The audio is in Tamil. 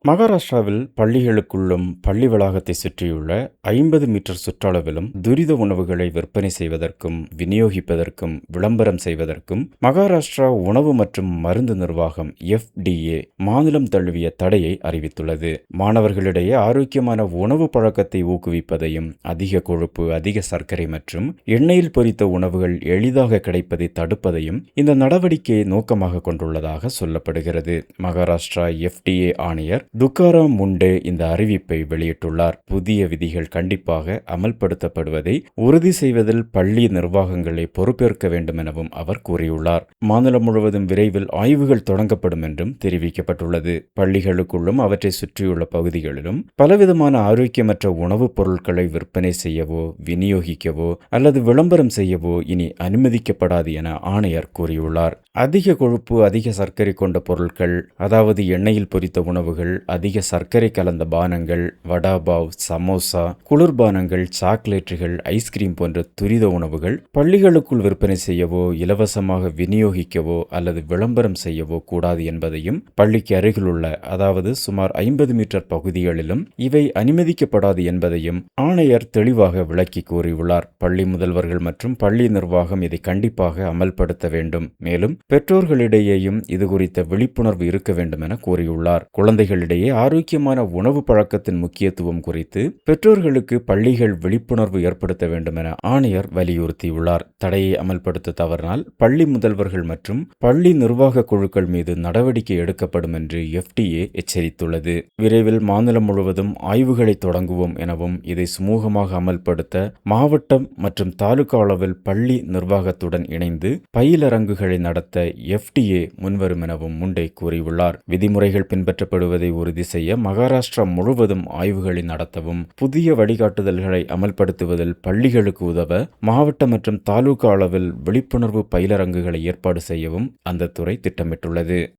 மகாராஷ்டிராவில் பள்ளிகளுக்குள்ளும் பள்ளி வளாகத்தை சுற்றியுள்ள 50 மீட்டர் சுற்றளவிலும் துரித உணவுகளை விற்பனை செய்வதற்கும் விநியோகிப்பதற்கும் விளம்பரம் செய்வதற்கும் மகாராஷ்டிரா உணவு மற்றும் மருந்து நிர்வாகம் FDA மாநிலம் தழுவிய தடையை அறிவித்துள்ளது. மாணவர்களிடையே ஆரோக்கியமான உணவு பழக்கத்தை ஊக்குவிப்பதையும் அதிக கொழுப்பு, அதிக சர்க்கரை மற்றும் எண்ணெயில் பொரித்த உணவுகள் எளிதாக கிடைப்பதை தடுப்பதையும் இந்த நடவடிக்கையை நோக்கமாக கொண்டுள்ளதாக சொல்லப்படுகிறது. மகாராஷ்டிரா FDA ஆணையர் துக்காராம் முண்டே இந்த அறிவிப்பை வெளியிட்டுள்ளார். புதிய விதிகள் கண்டிப்பாக அமல்படுத்தப்படுவதை உறுதி செய்வதில் பள்ளி நிர்வாகங்களை பொறுப்பேற்க வேண்டும் எனவும் அவர் கூறியுள்ளார். மாநிலம் முழுவதும் விரைவில் ஆய்வுகள் தொடங்கப்படும் என்றும் தெரிவிக்கப்பட்டுள்ளது. பள்ளிகளுக்குள்ளும் அவற்றை சுற்றியுள்ள பகுதிகளிலும் பலவிதமான ஆரோக்கியமற்ற உணவுப் பொருட்களை விற்பனை செய்யவோ, விநியோகிக்கவோ அல்லது விளம்பரம் செய்யவோ இனி அனுமதிக்கப்படாது என ஆணையர் கூறியுள்ளார். அதிக கொழுப்பு, அதிக சர்க்கரை கொண்ட பொருட்கள், அதாவது எண்ணெயில் பொரித்த உணவுகள், அதிக சர்க்கரை கலந்த பானங்கள், வடாபாவ், சமோசா, குளிர்பானங்கள், சாக்லேட்டுகள், ஐஸ்கிரீம் போன்ற துரித உணவுகள் பள்ளிகளுக்குள் விற்பனை செய்யவோ, இலவசமாக விநியோகிக்கவோ அல்லது விளம்பரம் செய்யவோ கூடாது என்பதையும், பள்ளிக்கு அருகிலுள்ள அதாவது சுமார் 50 மீட்டர் பகுதிகளிலும் இவை அனுமதிக்கப்படாது என்பதையும் ஆணையர் தெளிவாக விளக்கி கூறியுள்ளார். பள்ளி முதல்வர்கள் மற்றும் பள்ளி நிர்வாகம் இதை கண்டிப்பாக அமல்படுத்த வேண்டும். மேலும் பெற்றோர்களிடையேயும் இது குறித்த விழிப்புணர்வு இருக்க வேண்டும் என கூறியுள்ளார். குழந்தைகளிடையே ஆரோக்கியமான உணவு பழக்கத்தின் முக்கியத்துவம் குறித்து பெற்றோர்களுக்கு பள்ளிகள் விழிப்புணர்வு ஏற்படுத்த வேண்டும் என ஆணையர் வலியுறுத்தியுள்ளார். தடையை அமல்படுத்த தவறினால் பள்ளி முதல்வர்கள் மற்றும் பள்ளி நிர்வாக குழுக்கள் மீது நடவடிக்கை எடுக்கப்படும் என்று FDA எச்சரித்துள்ளது. விரைவில் மாநிலம் முழுவதும் ஆய்வுகளை தொடங்குவோம் எனவும் இதை சுமூகமாக அமல்படுத்த மாவட்டம் மற்றும் தாலுகா அளவில் பள்ளி நிர்வாகத்துடன் இணைந்து பயிலரங்குகளை நடத்த FDA முன்வரும் எனவும் முண்டே கூறியுள்ளார். விதிமுறைகள் பின்பற்றப்படுவதை உறுதி செய்ய மகாராஷ்டிரா முழுவதும் ஆய்வுகளை நடத்தவும், புதிய வழிகாட்டுதல்களை அமல்படுத்துவதில் பள்ளிகளுக்கு உதவ மாவட்ட மற்றும் தாலுகா அளவில் விழிப்புணர்வு பயிலரங்குகளை ஏற்பாடு செய்யவும் அந்த துறை திட்டமிட்டுள்ளது.